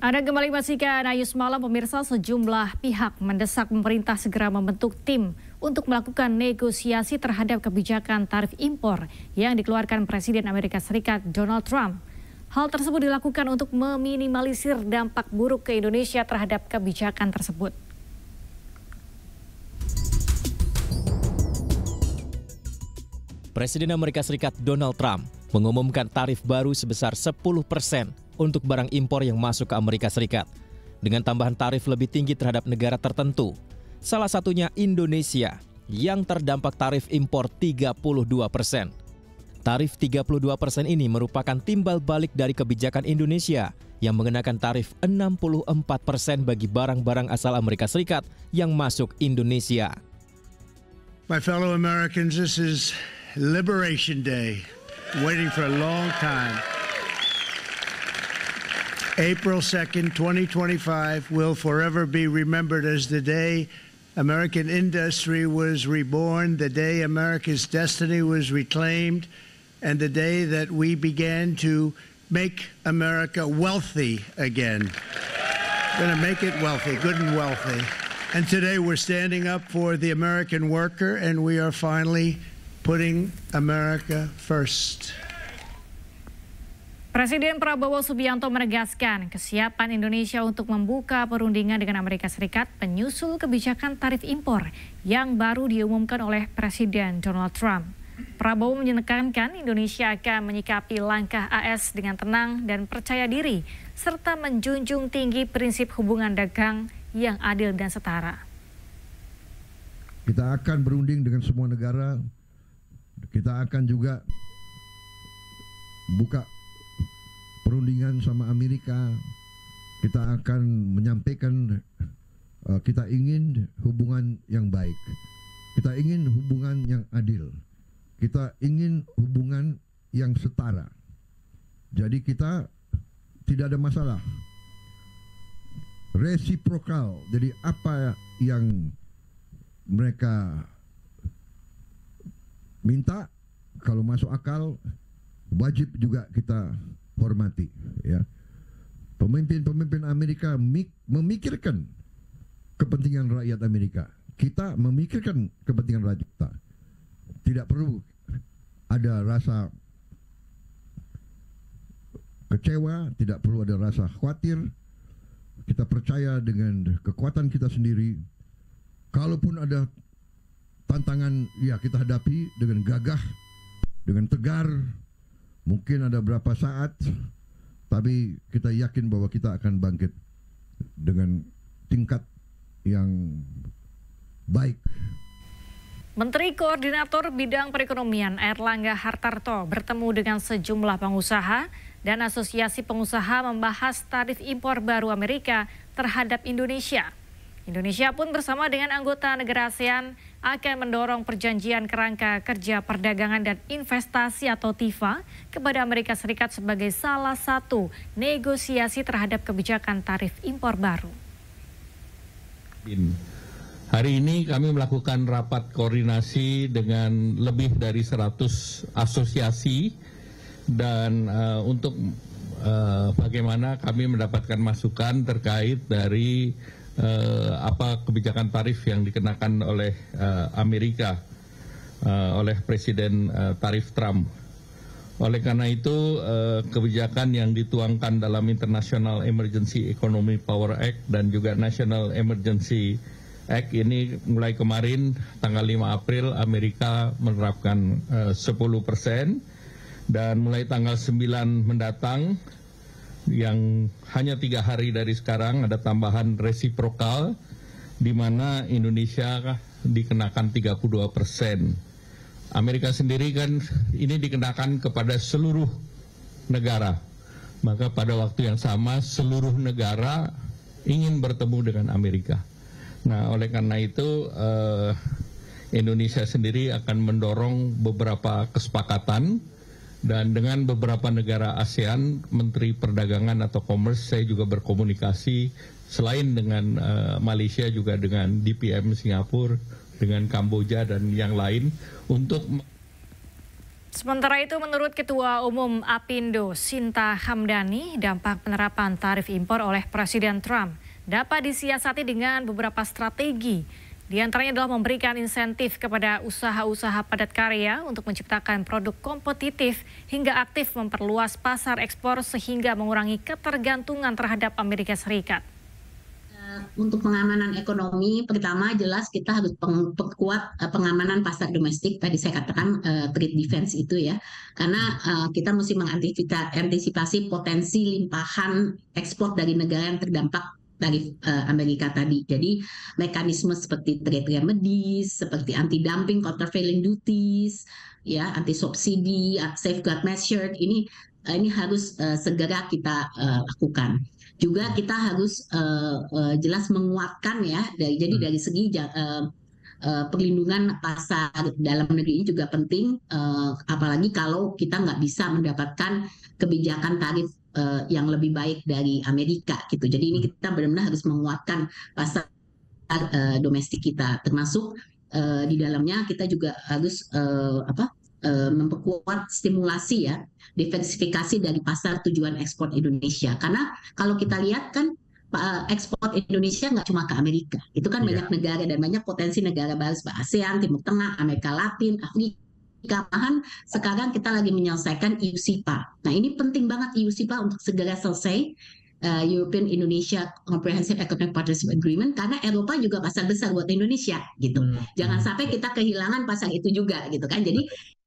Anda kembali menyaksikan Ayu Semalam, pemirsa. Sejumlah pihak mendesak pemerintah segera membentuk tim untuk melakukan negosiasi terhadap kebijakan tarif impor yang dikeluarkan Presiden Amerika Serikat Donald Trump. Hal tersebut dilakukan untuk meminimalisir dampak buruk ke Indonesia terhadap kebijakan tersebut. Presiden Amerika Serikat Donald Trump mengumumkan tarif baru sebesar 10% untuk barang impor yang masuk ke Amerika Serikat, dengan tambahan tarif lebih tinggi terhadap negara tertentu. Salah satunya Indonesia yang terdampak tarif impor 32%. Tarif 32% ini merupakan timbal balik dari kebijakan Indonesia yang mengenakan tarif 64% bagi barang-barang asal Amerika Serikat yang masuk Indonesia. My fellow Americans, this is Liberation Day, waiting for a long time. April 2nd, 2025 will forever be remembered as the day American industry was reborn, the day America's destiny was reclaimed, and the day that we began to make America wealthy again. We're going to make it wealthy, good and wealthy. And today we're standing up for the American worker, and we are finally putting America first. Presiden Prabowo Subianto menegaskan kesiapan Indonesia untuk membuka perundingan dengan Amerika Serikat menyusul kebijakan tarif impor yang baru diumumkan oleh Presiden Donald Trump. Prabowo menekankan Indonesia akan menyikapi langkah AS dengan tenang dan percaya diri, serta menjunjung tinggi prinsip hubungan dagang yang adil dan setara. Kita akan berunding dengan semua negara, kita akan juga buka perundingan sama Amerika. Kita akan menyampaikan kita ingin hubungan yang baik. Kita ingin hubungan yang adil. Kita ingin hubungan yang setara. Jadi kita tidak ada masalah. Resiprokal. Jadi apa yang mereka minta, kalau masuk akal, wajib juga kita hormati, ya. Pemimpin-pemimpin Amerika memikirkan kepentingan rakyat Amerika. Kita memikirkan kepentingan rakyat kita. Tidak perlu ada rasa kecewa, tidak perlu ada rasa khawatir. Kita percaya dengan kekuatan kita sendiri. Kalaupun ada tantangan, ya kita hadapi dengan gagah, dengan tegar. Mungkin ada berapa saat, tapi kita yakin bahwa kita akan bangkit dengan tingkat yang baik. Menteri Koordinator Bidang Perekonomian Airlangga Hartarto bertemu dengan sejumlah pengusaha dan asosiasi pengusaha membahas tarif impor baru Amerika terhadap Indonesia. Indonesia pun bersama dengan anggota negara ASEAN akan mendorong perjanjian kerangka kerja perdagangan dan investasi atau TIFA kepada Amerika Serikat sebagai salah satu negosiasi terhadap kebijakan tarif impor baru. Hari ini kami melakukan rapat koordinasi dengan lebih dari 100 asosiasi dan untuk bagaimana kami mendapatkan masukan terkait dari apa kebijakan tarif yang dikenakan oleh Amerika oleh Presiden tarif Trump. Oleh karena itu kebijakan yang dituangkan dalam International Emergency Economic Power Act dan juga National Emergency Act ini mulai kemarin tanggal 5 April Amerika menerapkan 10% dan mulai tanggal 9 mendatang yang hanya 3 hari dari sekarang ada tambahan resiprokal di mana Indonesia dikenakan 32%. Amerika sendiri kan ini dikenakan kepada seluruh negara. Maka pada waktu yang sama seluruh negara ingin bertemu dengan Amerika. Nah, oleh karena itu Indonesia sendiri akan mendorong beberapa kesepakatan. Dan dengan beberapa negara ASEAN, Menteri Perdagangan atau Commerce, saya juga berkomunikasi selain dengan Malaysia juga dengan DPM Singapura, dengan Kamboja dan yang lain untuk Sementara itu, menurut Ketua Umum Apindo Sinta Hamdani, dampak penerapan tarif impor oleh Presiden Trump dapat disiasati dengan beberapa strategi. Di antaranya adalah memberikan insentif kepada usaha-usaha padat karya untuk menciptakan produk kompetitif hingga aktif memperluas pasar ekspor sehingga mengurangi ketergantungan terhadap Amerika Serikat. Untuk pengamanan ekonomi, pertama jelas kita harus perkuat pengamanan pasar domestik. Tadi saya katakan trade defense itu ya, karena kita mesti mengantisipasi potensi limpahan ekspor dari negara yang terdampak dari Amerika tadi. Jadi mekanisme seperti trade remedies, seperti anti dumping, countervailing duties, ya anti subsidi, safeguard measure ini harus segera kita lakukan. Juga kita harus jelas menguatkan ya, jadi dari segi perlindungan pasar dalam negeri ini juga penting, apalagi kalau kita nggak bisa mendapatkan kebijakan tarif yang lebih baik dari Amerika gitu. Jadi ini kita benar-benar harus menguatkan pasar domestik kita, termasuk di dalamnya kita juga harus memperkuat stimulasi ya, diversifikasi dari pasar tujuan ekspor Indonesia. Karena kalau kita lihat kan ekspor Indonesia nggak cuma ke Amerika, itu kan banyak negara dan banyak potensi negara baru seperti ASEAN, Timur Tengah, Amerika Latin, Afrika. Bahkan sekarang kita lagi menyelesaikan EU-SIPA. Nah ini penting banget EU-SIPA untuk segera selesai, European Indonesia Comprehensive Economic Partnership Agreement, karena Eropa juga pasar besar buat Indonesia gitu. Jangan sampai kita kehilangan pasar itu juga gitu kan. Jadi